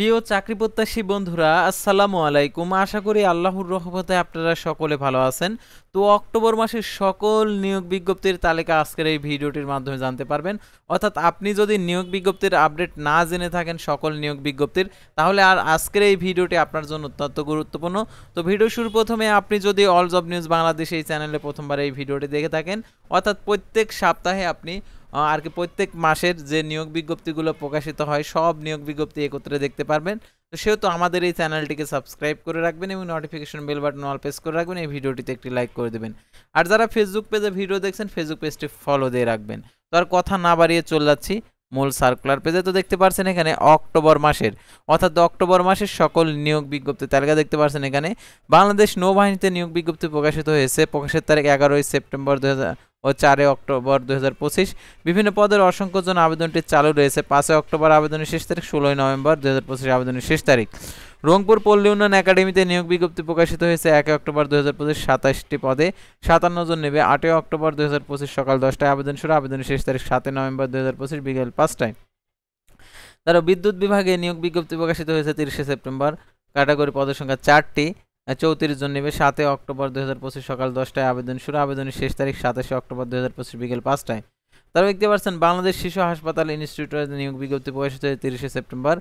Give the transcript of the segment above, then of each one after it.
প্রিয় চাকরি প্রত্যাশী বন্ধুরা, আসসালামু আলাইকুম। আশা করি আল্লাহর রহমতে আপনারা সকলে ভালো আছেন। তো অক্টোবর মাসের সকল নিয়োগ বিজ্ঞপ্তির তালিকা আজকের এই ভিডিওটির মাধ্যমে জানতে পারবেন। অর্থাৎ আপনি যদি নিয়োগ বিজ্ঞপ্তির আপডেট না জেনে থাকেন সকল নিয়োগ বিজ্ঞপ্তির, তাহলে আর আজকের এই ভিডিওটি আপনার জন্য অত্যন্ত গুরুত্বপূর্ণ। তো ভিডিও শুরু প্রথমে আপনি যদি অল জব নিউজ বাংলাদেশ এই চ্যানেলে প্রথমবার এই ভিডিওটি দেখে থাকেন, অর্থাৎ প্রত্যেক সপ্তাহে আপনি আর কি প্রত্যেক মাসের যে নিয়োগ বিজ্ঞপ্তিগুলো প্রকাশিত হয় সব নিয়োগ বিজ্ঞপ্তি একত্রে দেখতে পারবেন। তো সেহেতু আমাদের এই চ্যানেলটিকে সাবস্ক্রাইব করে রাখবেন এবং notification bell button all press করে রাখবেন। এই ভিডিওটিতে একটি লাইক করে দেবেন। আর যারা ফেসবুক পেজে ভিডিও দেখছেন ফেসবুক পেজটি ফলো দিয়ে রাখবেন। তো আর কথা না বাড়িয়ে চলে যাচ্ছি মূল সার্কুলার পেজে। তো দেখতে পাচ্ছেন এখানে অক্টোবর মাসের অর্থাৎ অক্টোবর মাসের সকল নিয়োগ বিজ্ঞপ্তি তালিকা দেখতে পাচ্ছেন। এখানে বাংলাদেশ নৌবাহিনীতে নিয়োগ বিজ্ঞপ্তি প্রকাশিত হয়েছে। প্রকাশের তারিখ 11 সেপ্টেম্বর 2000 ও 4 অক্টোবর 2025। বিভিন্ন পদের অসংখ্য জন আবেদনটি চালু রয়েছে। 5 অক্টোবর আবেদনের শেষ তারিখ, 16 নভেম্বর 2025 আবেদনের শেষ তারিখ। রংপুর পল্লী উন্নয়ন একাডেমিতে নিয়োগ বিজ্ঞপ্তি প্রকাশিত হয়েছে 1 অক্টোবর 2025, 27টি পদে 57 জন নেবে। 8 অক্টোবর 2025 সকাল 10টায় আবেদন শুরু, আবেদনের শেষ তারিখ 7 নভেম্বর 2025 বিকেল 5টায়। তারা বিদ্যুৎ বিভাগে নিয়োগ বিজ্ঞপ্তি প্রকাশিত হয়েছে 30 সেপ্টেম্বর। ক্যাটাগরি পদের সংখ্যা 4টি, 34 জন নেবে। 7 অক্টোবর 2025 সকাল 10টায় আবেদন শুরু, আবেদনের শেষ তারিখ 27 অক্টোবর 2025 বিকেল 5টায়। তারা দেখতে পাচ্ছেন বাংলাদেশ শিশু হাসপাতাল ইনস্টিটিউটের নিয়োগ বিজ্ঞপ্তি প্রকাশিত হয়েছে 30 সেপ্টেম্বর।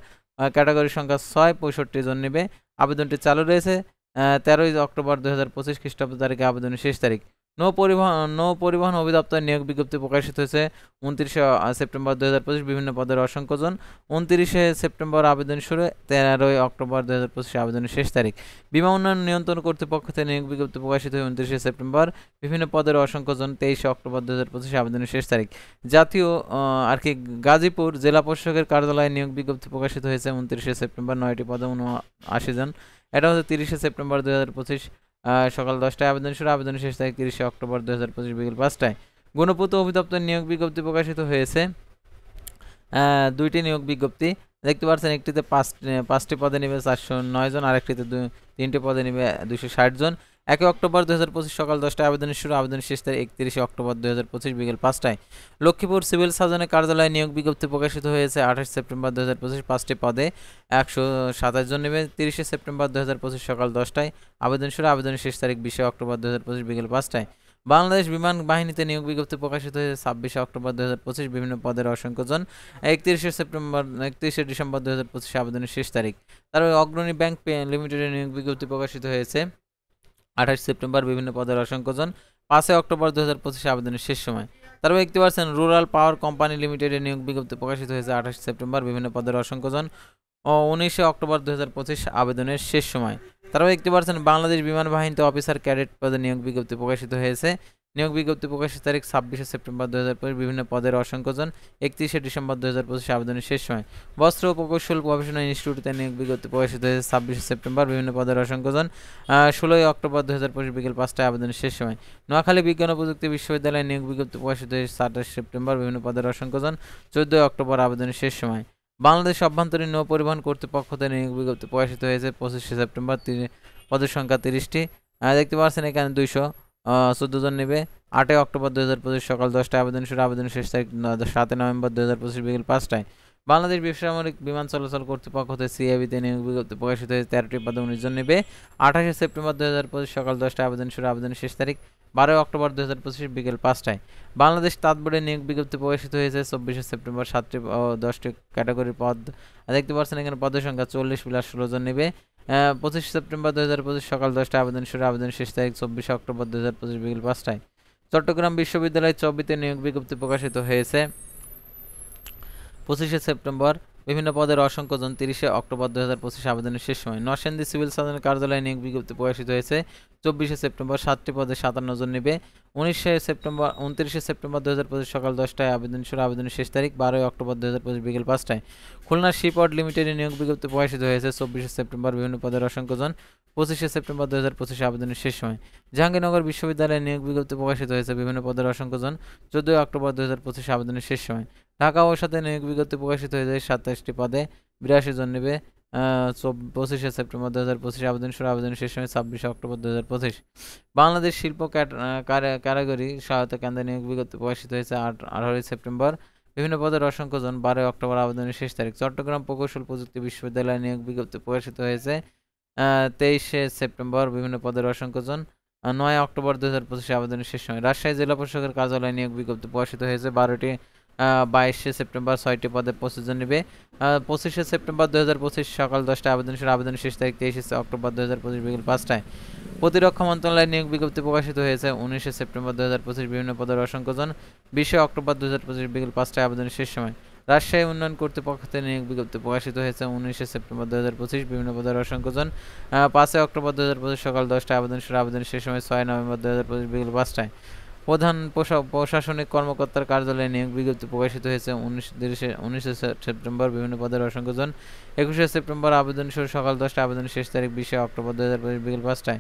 ক্যাটাগরি সংখ্যা 6, 65 জন নেবে। আবেদনটি চালু রয়েছে 13 অক্টোবর 2025 খ্রিস্টাব্দ তারিখে আবেদনের শেষ তারিখ। নৌ পরিবহন অধিদপ্তর নিয়োগ বিজ্ঞপ্তি প্রকাশিত হয়েছে 29 সেপ্টেম্বর 2025। বিভিন্ন পদের অসংখ্য জন। 29 সেপ্টেম্বর আবেদন শুরু, 13 অক্টোবর 2025 আবেদনের শেষ তারিখ। বিমান উন্নয়ন নিয়ন্ত্রণ কর্তৃপক্ষ থেকে নিয়োগ বিজ্ঞপ্তি প্রকাশিত হয় 29 সেপ্টেম্বর। বিভিন্ন পদের অসংখ্য জন। 23 অক্টোবর 2025 আবেদনের শেষ তারিখ। জাতীয় গাজীপুর জেলা প্রশাসকের কার্যালয়ে নিয়োগ বিজ্ঞপ্তি প্রকাশিত হয়েছে 29 সেপ্টেম্বর। 9টি পদে 79 জন। এটা হচ্ছে 30 সেপ্টেম্বর 2025 সকাল 10টায় আবেদন শুরু, আবেদনের শেষ তারিখ 30 অক্টোবর 2025 বিকেল 5টায়। গণপূর্ত অধিদপ্তর নিয়োগ বিজ্ঞপ্তি প্রকাশিত হয়েছে 2টি নিয়োগ বিজ্ঞপ্তি দেখতে পাচ্ছেন। একটিতে 5টি পদে নেবে 409 জন, আরেকটিতে 3টি পদে নেবে 260 জন। 1 অক্টোবর 2025 সকাল 10টায় আবেদনের শুরু, আবেদনের শেষ তারিখ 31 অক্টোবর 2025 বিকেল 5টায়। লক্ষ্মীপুর সিভিল সার্জনের কার্যালয়ে নিয়োগ বিজ্ঞপ্তি প্রকাশিত হয়েছে 28 সেপ্টেম্বর 2025। 5টি পদে 127 জন নেবে। 30 সেপ্টেম্বর 2025 সকাল 10টায় আবেদন শুরু, আবেদনের শেষ তারিখ 20 অক্টোবর 2025 বিকেল 5টায়। বাংলাদেশ বিমান বাহিনীতে নিয়োগ বিজ্ঞপ্তি প্রকাশিত হয়েছে 26 অক্টোবর 2025। বিভিন্ন পদের অসংখ্য জন। 31 ডিসেম্বর 2025 আবেদনের শেষ তারিখ। তারপরে অগ্রণী ব্যাংক লিমিটেডের নিয়োগ বিজ্ঞপ্তি প্রকাশিত হয়েছে 28 সেপ্টেম্বর। বিভিন্ন পদের অসংখ্য জন। 5 অক্টোবর 2025 আবেদনের শেষ সময়। তারপর দেখতে পাচ্ছেন রুরাল পাওয়ার কোম্পানি লিমিটেডের নিয়োগ বিজ্ঞপ্তি প্রকাশিত হয়েছে 28 সেপ্টেম্বর। বিভিন্ন পদের অসংখ্য জন। 19 অক্টোবর 2025 আবেদনের শেষ সময়। তারপর দেখতে পাচ্ছেন বাংলাদেশ বিমান বাহিনীতে অফিসার ক্যাডেট পদে নিয়োগ বিজ্ঞপ্তি প্রকাশিত হয়েছে। নিয়োগ বিজ্ঞপ্তি প্রকাশের তারিখ 26 সেপ্টেম্বর 2025। বিভিন্ন পদের অসংখ্য জন। 31 ডিসেম্বর 2025 আবেদনের শেষ সময়। বস্ত্র ও প্রকৌশল গবেষণা ইনস্টিটিউটে নিয়োগ বিজ্ঞপ্তি প্রকাশিত হয়েছে 26 সেপ্টেম্বর। বিভিন্ন পদের অসংখ্য জন। 16 অক্টোবর 2025 বিকেল 5টায় আবেদনের শেষ সময়। নোয়াখালী বিজ্ঞান ও প্রযুক্তি বিশ্ববিদ্যালয়ে নিয়োগ বিজ্ঞপ্তি প্রকাশিত হয়েছে 27 সেপ্টেম্বর। বিভিন্ন পদের অসংখ্য জন। 14 অক্টোবর আবেদনের শেষ সময়। বাংলাদেশ অভ্যন্তরীণ নৌ পরিবহন কর্তৃপক্ষ থেকে নিয়োগ বিজ্ঞপ্তি প্রকাশিত হয়েছে 25 সেপ্টেম্বর। পদের সংখ্যা 30টি। দেখতে পাচ্ছেন এখানে 214 জন নেবে। 8 অক্টোবর 2025 সকাল 10টায় আবেদন শুরু, আবেদনের শেষ তারিখ 7 নভেম্বর 2025 বিকেল 5টায়। বাংলাদেশ বেসামরিক বিমান চলাচল কর্তৃপক্ষ থেকে সিআইবিতে নিয়োগ বিজ্ঞপ্তি প্রকাশিত হয়েছে 13টি পদে 19 জন নেবে। 28 সেপ্টেম্বর 2025 সকাল 10টায় আবেদন শুরু, আবেদনের শেষ তারিখ 12 অক্টোবর 2025 বিকেল 5টায়। বাংলাদেশ তাঁত বোর্ডের নিয়োগ বিজ্ঞপ্তি প্রকাশিত হয়েছে 24 সেপ্টেম্বর। 7টি ও 10টি ক্যাটাগরির পদ দেখতে পাচ্ছেন এখানে। পদের সংখ্যা 40 + 16 জন নেবে। 25 সেপ্টেম্বর 2025 সকাল 10টায় আবেদন শুরু, আবেদনের শেষ তারিখ 24 অক্টোবর 2025 বিকেল 5টায়। চট্টগ্রাম বিশ্ববিদ্যালয় চবিতে নিয়োগ বিজ্ঞপ্তি প্রকাশিত হয়েছে 25 সেপ্টেম্বর। বিভিন্ন পদের অসংখ্য জন। 30 অক্টোবর 2025 আবেদনের শেষ সময়। নরসিংদী সিভিল সার্জনের কার্যালয়ে নিয়োগ বিজ্ঞপ্তি প্রকাশিত হয়েছে 24 সেপ্টেম্বর। 7টি পদে 57 জন নেবে। 29 সেপ্টেম্বর 2025 সকাল 10টায় আবেদন শুরু, আবেদনের শেষ তারিখ 12 অক্টোবর 2025 বিকেল 5টায়। খুলনা শিপওয়ার্ড লিমিটেডের নিয়োগ বিজ্ঞপ্তি প্রকাশিত হয়েছে 24 সেপ্টেম্বর। বিভিন্ন পদের অসংখ্য জন। 25 সেপ্টেম্বর 2025 আবেদনের শেষ সময়। জাহাঙ্গীরনগর বিশ্ববিদ্যালয়ে নিয়োগ বিজ্ঞপ্তি প্রকাশিত হয়েছে বিভিন্ন পদের অসংখ্য জন। 14 অক্টোবর 2025 আবেদনের শেষ সময়। ঢাকা ঔষধে নিয়োগ বিজ্ঞপ্তি প্রকাশিত হয়েছে 27টি পদে 82 জন নেবে। 25 সেপ্টেম্বর 2025 আবেদন শুরু, আবেদনের শেষ সময় 26 অক্টোবর 2025। বাংলাদেশ শিল্প কারিগরি সহায়তা কেন্দ্রে নিয়োগ বিজ্ঞপ্তি প্রকাশিত হয়েছে 18 সেপ্টেম্বর। বিভিন্ন পদের অসংখ্য জন। 12 অক্টোবর আবেদনের শেষ তারিখ। চট্টগ্রাম প্রকৌশল প্রযুক্তি বিশ্ববিদ্যালয়ে নিয়োগ বিজ্ঞপ্তি প্রকাশিত হয়েছে 23শে সেপ্টেম্বর। বিভিন্ন পদের অসংখ্য জন। 9 অক্টোবর 2025 আবেদনের শেষ সময়। রাজশাহী জেলা প্রশাসকের কার্যালয়ে নিয়োগ বিজ্ঞপ্তি প্রকাশিত হয়েছে 22শে সেপ্টেম্বর। 6টি পদে 25 জন নিবে। 25শে সেপ্টেম্বর 2025 সকাল 10টায় আবেদন শুরু। আবেদনের শেষ তারিখ 23শে অক্টোবর 2025 বিকেল 5টায়। প্রতিরক্ষা মন্ত্রণালয়ে নিয়োগ বিজ্ঞপ্তি প্রকাশিত হয়েছে 19শে সেপ্টেম্বর 2025। বিভিন্ন পদের অসংখ্য জন। 20শে অক্টোবর 2025 বিকেল 5টায় আবেদনের শেষ সময়। রাজশাহী উন্নয়ন কর্তৃপক্ষ নিয়োগ বিজ্ঞপ্তি প্রকাশিত হয়েছে 19শে সেপ্টেম্বর 2025। বিভিন্ন পদের অসংখ্য জন। 5 অক্টোবর 2025 সকাল 10টায় আবেদন শুরু। আবেদনের শেষ সময় 6 নভেম্বর 2025 বিকেল 5টায়। প্রধান প্রশাসনিক কর্মকর্তার কার্যালয়ে নিয়োগ বিজ্ঞপ্তি প্রকাশিত হয়েছে 19শে সেপ্টেম্বর। বিভিন্ন পদের অসংখ্য জন। 21শে সেপ্টেম্বর আবেদন শুরু। সকাল 10টায় আবেদনের শেষ তারিখ 20শে অক্টোবর 2025 বিকেল 5টায়।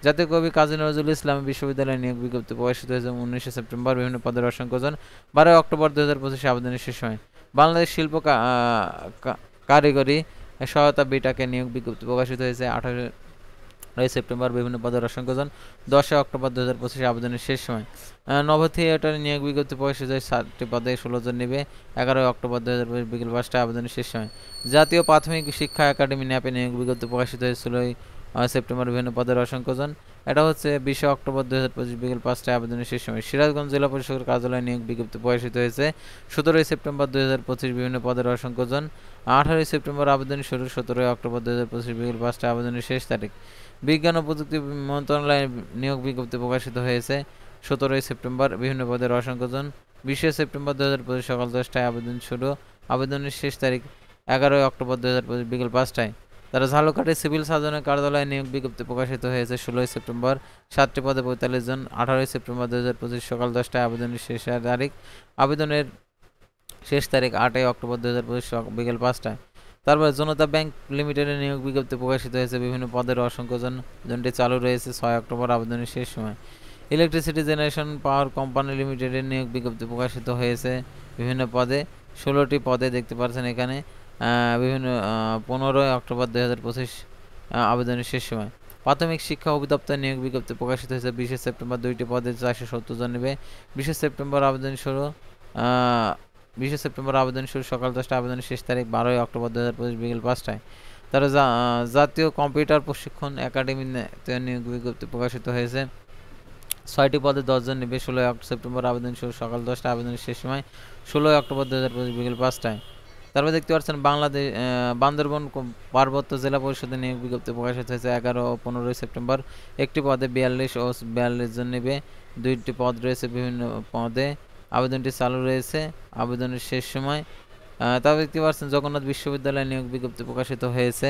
জাতীয় কবি কাজী নজরুল ইসলাম বিশ্ববিদ্যালয়ে নিয়োগ বিজ্ঞপ্তি প্রকাশিত হয়েছে 19শে সেপ্টেম্বর। বিভিন্ন পদের অসংখ্য জন। 12 অক্টোবর 2025 আবেদনের শেষ সময়। বাংলাদেশ শিল্প কারিগরি সহায়তা বিটাকে নিয়োগ বিজ্ঞপ্তি প্রকাশিত হয়েছে 18 সেপ্টেম্বর। বিভিন্ন পদের অসংখ্য জন। 10 অক্টোবর 2025 আবেদনের শেষ সময়। নভ থিয়েটারে নিয়োগ বিজ্ঞপ্তি প্রকাশিত হয়েছে 7টি পদে 16 জন নেবে। 11 অক্টোবর 2025 বিকেল 5টায় আবেদনের শেষ সময়। জাতীয় প্রাথমিক শিক্ষা একাডেমি ন্যাপে নিয়োগ বিজ্ঞপ্তি প্রকাশিত হয়েছিল সেপ্টেম্বর। বিভিন্ন পদের অসংখ্য জন। এটা হচ্ছে 20 অক্টোবর 2025 বিকেল 5টায় আবেদনের শেষ সময়। সিরাজগঞ্জ জেলা পরিষদের কার্যালয়ে নিয়োগ বিজ্ঞপ্তি প্রকাশিত হয়েছে 17 সেপ্টেম্বর 2025। বিভিন্ন পদের অসংখ্য জন। 18 সেপ্টেম্বর আবেদন শুরু। 17 অক্টোবর 2025 বিকেল 5টায় আবেদনের শেষ তারিখ। বিজ্ঞান ও প্রযুক্তি মন্ত্রণালয়ে নিয়োগ বিজ্ঞপ্তি প্রকাশিত হয়েছে 17 সেপ্টেম্বর। বিভিন্ন পদের অসংখ্য জন। 20 সেপ্টেম্বর 2025 সকাল 10টায় আবেদন শুরু। আবেদনের শেষ তারিখ 11 অক্টোবর 2025 বিকেল 5টায়। তারা ঝালকাঠি সিভিল সার্জনের কার্যালয়ে নিয়োগ বিজ্ঞপ্তি প্রকাশিত হয়েছে 16 সেপ্টেম্বর। 7টি পদে 45 জন। 18 সেপ্টেম্বর 2025 সকাল 10টায় আবেদনের শেষ তারিখ। আবেদনের শেষ তারিখ 8 অক্টোবর 2025 বিকেল 5টায়। তারপরে জনতা ব্যাংক লিমিটেডের নিয়োগ বিজ্ঞপ্তি প্রকাশিত হয়েছে বিভিন্ন পদের অসংখ্য জনটি চালু রয়েছে 6 অক্টোবর আবেদনের শেষ সময়। ইলেকট্রিসিটি জেনারেশন পাওয়ার কোম্পানি লিমিটেডের নিয়োগ বিজ্ঞপ্তি প্রকাশিত হয়েছে বিভিন্ন পদে 16টি পদে দেখতে পাচ্ছেন এখানে বিভিন্ন 15 অক্টোবর 2025 আবেদনের শেষ সময়। প্রাথমিক শিক্ষা অধিদপ্তর নিয়োগ বিজ্ঞপ্তি প্রকাশিত হয়েছে 20 সেপ্টেম্বর। 2টি পদে 470 জন নেবে। 20 সেপ্টেম্বর আবেদন শুরু। 20 সেপ্টেম্বর আবেদন শুরু। সকাল 10টা আবেদনের শেষ তারিখ 12 অক্টোবর 2025 বিকেল 5টায়। তারা জাতীয় কম্পিউটার প্রশিক্ষণ একাডেমি নিয়োগ বিজ্ঞপ্তি প্রকাশিত হয়েছে 6টি পদে 10 জন নেবে। 16 সেপ্টেম্বর আবেদন শুরু। সকাল 10টা আবেদনের শেষ সময় 16 অক্টোবর 2025 বিকেল 5টায়। তারপর দেখতে পাচ্ছেন বাংলাদেশ বান্দরবন পার্বত্য জেলা পরিষদের নিয়োগ বিজ্ঞপ্তি প্রকাশিত হয়েছে 11 ও 15 সেপ্টেম্বর। একটি পদে 42 ও 42 জন নেবে। 2টি পদ রয়েছে বিভিন্ন পদে। আবেদনটি চালু রয়েছে। আবেদনের শেষ সময় তারপর দেখতে পাচ্ছেন জগন্নাথ বিশ্ববিদ্যালয়ে নিয়োগ বিজ্ঞপ্তি প্রকাশিত হয়েছে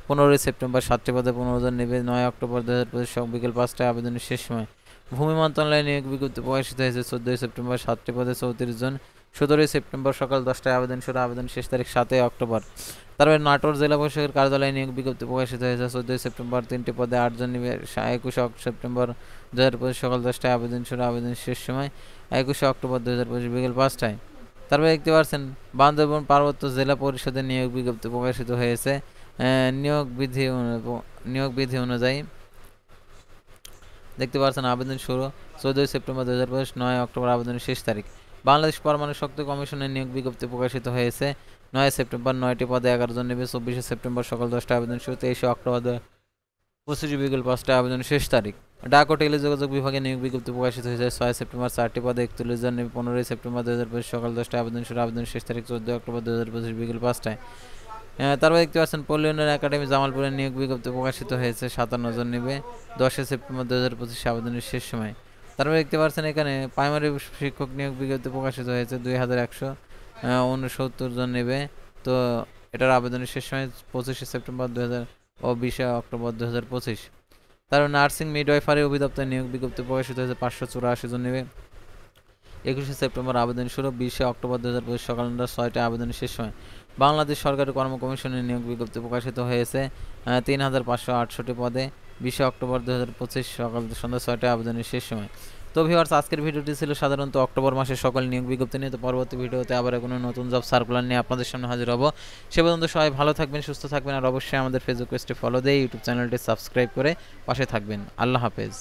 15 সেপ্টেম্বর। 7টি পদে 15 জন নেবে। 9 অক্টোবর 2025 বিকেল 5টায় আবেদনের শেষ সময়। ভূমি মন্ত্রণালয়ে নিয়োগ বিজ্ঞপ্তি প্রকাশিত হয়েছে 14 সেপ্টেম্বর। 7টি পদে 34 জন। 17 সেপ্টেম্বর সকাল 10টায় আবেদন শুরু। আবেদন শেষ তারিখ 7 অক্টোবর। তারপরে নাটোর জেলা পরিষদের কার্যালয়ে নিয়োগ বিজ্ঞপ্তি প্রকাশিত হয়েছে 14 সেপ্টেম্বর। 3টি পদে 8 জন নেবে। 21 সেপ্টেম্বর 2025 সকাল 10টায় আবেদন শুরু। আবেদন শেষ সময় 21 অক্টোবর 2025 বিকেল 5টায়। তারপরে দেখতে পাচ্ছেন বান্দরবান পার্বত্য জেলা পরিষদের নিয়োগ বিজ্ঞপ্তি প্রকাশিত হয়েছে নিয়োগ বিধি অনুযায়ী দেখতে পাচ্ছেন আবেদন শুরু 14 সেপ্টেম্বর 2025। 9 অক্টোবর আবেদনের শেষ তারিখ। বাংলাদেশ পরমাণু শক্তি কমিশনের নিয়োগ বিজ্ঞপ্তি প্রকাশিত হয়েছে 9 সেপ্টেম্বর। 9টি পদে 11 জন নেবে। 24 সেপ্টেম্বর সকাল 10টায় আবেদন শুরু। 23 অক্টোবর 25 বিকেল 5টায় আবেদন শেষ তারিখ। ডাক ও টেলিযোগাযোগ বিভাগে নিয়োগ বিজ্ঞপ্তি প্রকাশিত হয়েছে 6 সেপ্টেম্বর। 4টি পদে 41 জন নেবে। 15 সেপ্টেম্বর 2025 সকাল 10টায় আবেদন শুরু। আবেদন শেষ তারিখ 14 অক্টোবর 2025 বিকেল 5টায়। তারপর দেখতে পাচ্ছেন পল্লী উন্নয়ন একাডেমি জামালপুরের নিয়োগ বিজ্ঞপ্তি প্রকাশিত হয়েছে 57 জন নেবে। 10 সেপ্টেম্বর 2025 আবেদনের শেষ সময়। তারপর দেখতে পাচ্ছেন এখানে প্রাইমারি শিক্ষক নিয়োগ বিজ্ঞপ্তি প্রকাশিত হয়েছে 2169 জন নেবে। তো এটার আবেদনের শেষ সময় 25 সেপ্টেম্বর 2000 ও 20 অক্টোবর 2025। তারপর নার্সিং মিডওয়াইফারি অধিদপ্তর নিয়োগ বিজ্ঞপ্তি প্রকাশিত হয়েছে 584 জন নেবে। 21 সেপ্টেম্বর আবেদন শুরু। 20 অক্টোবর 2025 সকাল 6টায় আবেদনের শেষ সময়। বাংলাদেশ সরকারি কর্ম কমিশনের নিয়োগ বিজ্ঞপ্তি প্রকাশিত হয়েছে 3568 পদে। 20 অক্টোবর 2025 সকাল সন্ধ্যা 6টায় আবেদনের শেষ সময়। তো ভিউয়ার্স, আজকের ভিডিওটি ছিল সাধারণত অক্টোবর মাসের সকল নিয়োগ বিজ্ঞপ্তি নিয়ে। তো পরবর্তী ভিডিওতে আবার কোনো নতুন জব সার্কুলার নিয়ে আপনাদের সামনে হাজির হব। সে পর্যন্ত সবাই ভালো থাকবেন, সুস্থ থাকবেন, আর অবশ্যই আমাদের ফেসবুক পেজটি ফলো দিয়ে ইউটিউব চ্যানেলটি সাবস্ক্রাইব করে পাশে থাকবেন। আল্লাহ হাফেজ।